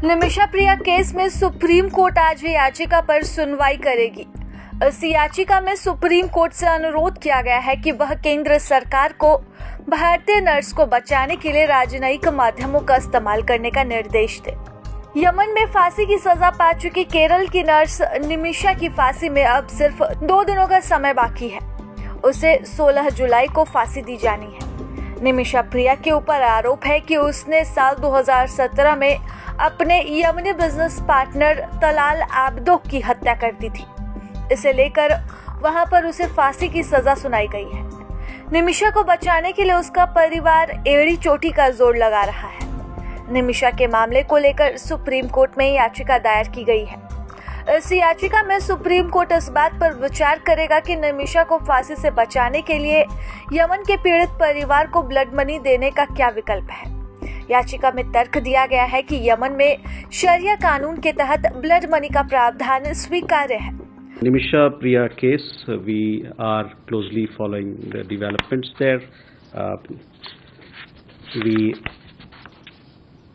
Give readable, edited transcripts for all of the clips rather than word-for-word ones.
निमिषा प्रिया case में supreme court आज याचिका पर सुनवाई करेगी। इस याचिका में सुप्रीम कोर्ट से अनुरोध किया गया है कि वह केंद्र सरकार को भारतीय नर्स को बचाने के लिए राजनयिक माध्यमों का इस्तेमाल करने का निर्देश दे। यमन में फांसी की सजा पा चुकी केरल की नर्स निमिषा की फांसी में अब सिर्फ 2 दिनों का समय बाकी है। उसे 16 जुलाई को फांसी दी जानी है। निमिषा प्रिया के ऊपर आरोप है कि उसने साल 2017 में अपने यमनी बिजनेस पार्टनर तलाल आब्दो की हत्या कर दी थी। इसे लेकर वहां पर उसे फांसी की सजा सुनाई गई है। निमिषा को बचाने के लिए उसका परिवार एड़ी चोटी का जोर लगा रहा है। निमिषा के मामले को लेकर सुप्रीम कोर्ट में याचिका दायर की गई है। इस याचिका में सुप्रीम कोर्ट इस बात पर विचार करेगा कि निमिषा को फांसी से बचाने के लिए यमन के पीड़ित परिवार को ब्लड मनी देने का क्या विकल्प है। याचिका में तर्क दिया गया है कि यमन में शरिया कानून के तहत ब्लड मनी का प्रावधान स्वीकार्य है। Nimisha Priya case, we are closely following the developments there.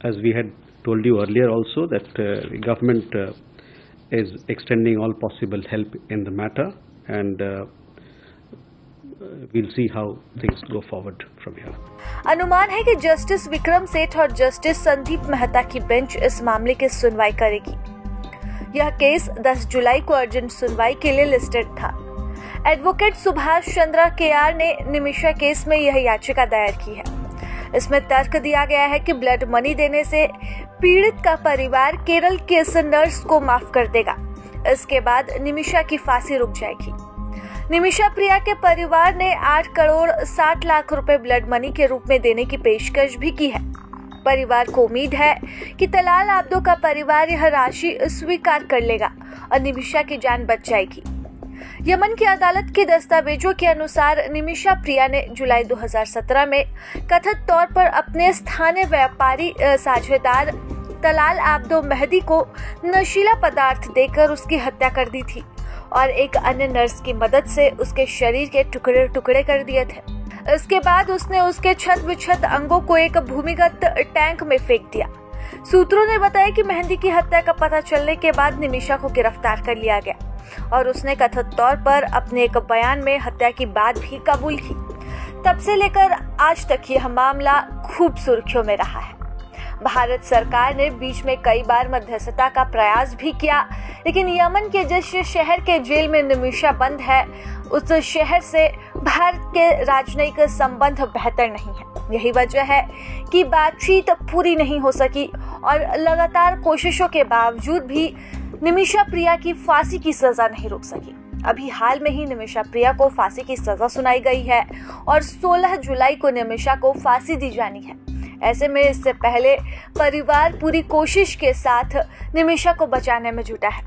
As we had told you earlier also, that the government is extending all possible help in the matter, and we'll see how things go forward from here. अनुमान है कि justice Vikram Seth और justice Sandeep Mehta की bench इस मामले की सुनवाई करेगी। यह केस 10 जुलाई को अर्जेंट सुनवाई के लिए लिस्टेड था। एडवोकेट सुभाष चंद्र केआर ने निमिषा केस में यह याचिका दायर की है। इसमें तर्क दिया गया है कि ब्लड मनी देने से पीड़ित का परिवार केरल के इस नर्स को माफ कर देगा। इसके बाद निमिषा की फांसी रुक जाएगी। निमिषा प्रिया के परिवार ने 8 करोड़ 60 लाख रुपए ब्लड मनी के रूप में देने की पेशकश भी की है। परिवार को उम्मीद है कि तलाल आब्दो का परिवार यह राशि स्वीकार कर लेगा और निमिषा की जान बच जाएगी। यमन की अदालत के दस्तावेजों के अनुसार निमिषा प्रिया ने जुलाई 2017 में कथित तौर पर अपने स्थानीय व्यापारी साझेदार तलाल आब्दो मेहदी को नशीला पदार्थ देकर उसकी हत्या कर दी थी और एक अन्य नर्स की मदद से उसके शरीर के टुकड़े टुकड़े कर दिए थे। इसके बाद उसने उसके छत विक्षत अंगों को एक भूमिगत टैंक में फेंक दिया। सूत्रों ने बताया कि मेहंदी की हत्या का पता चलने के बाद निमिषा को गिरफ्तार कर लिया गया और उसने कथित तौर पर अपने एक बयान में हत्या की बात भी कबूल की। तब से लेकर आज तक यह मामला खूब सुर्खियों में रहा है। भारत सरकार ने बीच में कई बार मध्यस्थता का प्रयास भी किया, लेकिन यमन के जिस शहर के जेल में निमिषा बंद है उस शहर से भारत के राजनयिक संबंध बेहतर नहीं है। यही वजह है कि बातचीत पूरी नहीं हो सकी और लगातार कोशिशों के बावजूद भी निमिषा प्रिया की फांसी की सजा नहीं रुक सकी। अभी हाल में ही निमिषा प्रिया को फांसी की सजा सुनाई गई है और 16 जुलाई को निमिषा को फांसी दी जानी है। ऐसे में इससे पहले परिवार पूरी कोशिश के साथ निमिषा को बचाने में जुटा है।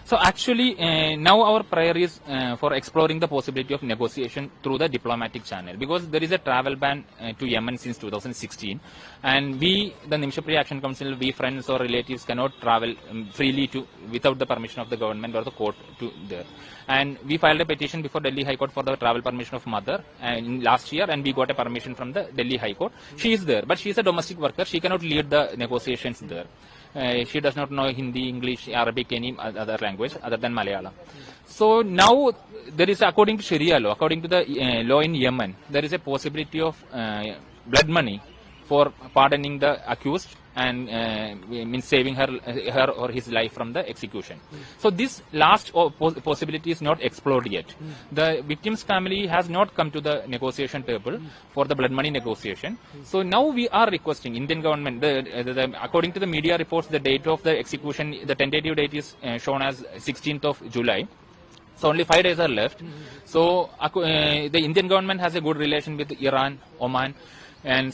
So actually, now our prayer is for exploring the possibility of negotiation through the diplomatic channel, because there is a travel ban to Yemen since 2016, and we, the Nimisha Priya Action Council, we friends or relatives cannot travel freely without the permission of the government or the court to there. And we filed a petition before Delhi High Court for the travel permission of mother in last year, and we got a permission from the Delhi High Court. She is there, but she is a domestic worker. She cannot lead the negotiations there. She does not know Hindi, English, Arabic, any other language other than Malayalam. So now there is, according to Sharia law, according to the law in Yemen, there is a possibility of blood money for pardoning the accused and means saving her or his life from the execution. So this last possibility is not explored yet. The victim's family has not come to the negotiation table for the blood money negotiation. So now we are requesting Indian government, according to the media reports, the date of the execution, the tentative date is shown as 16th of July. So only 5 days are left. So the Indian government has a good relation with Iran, Oman, and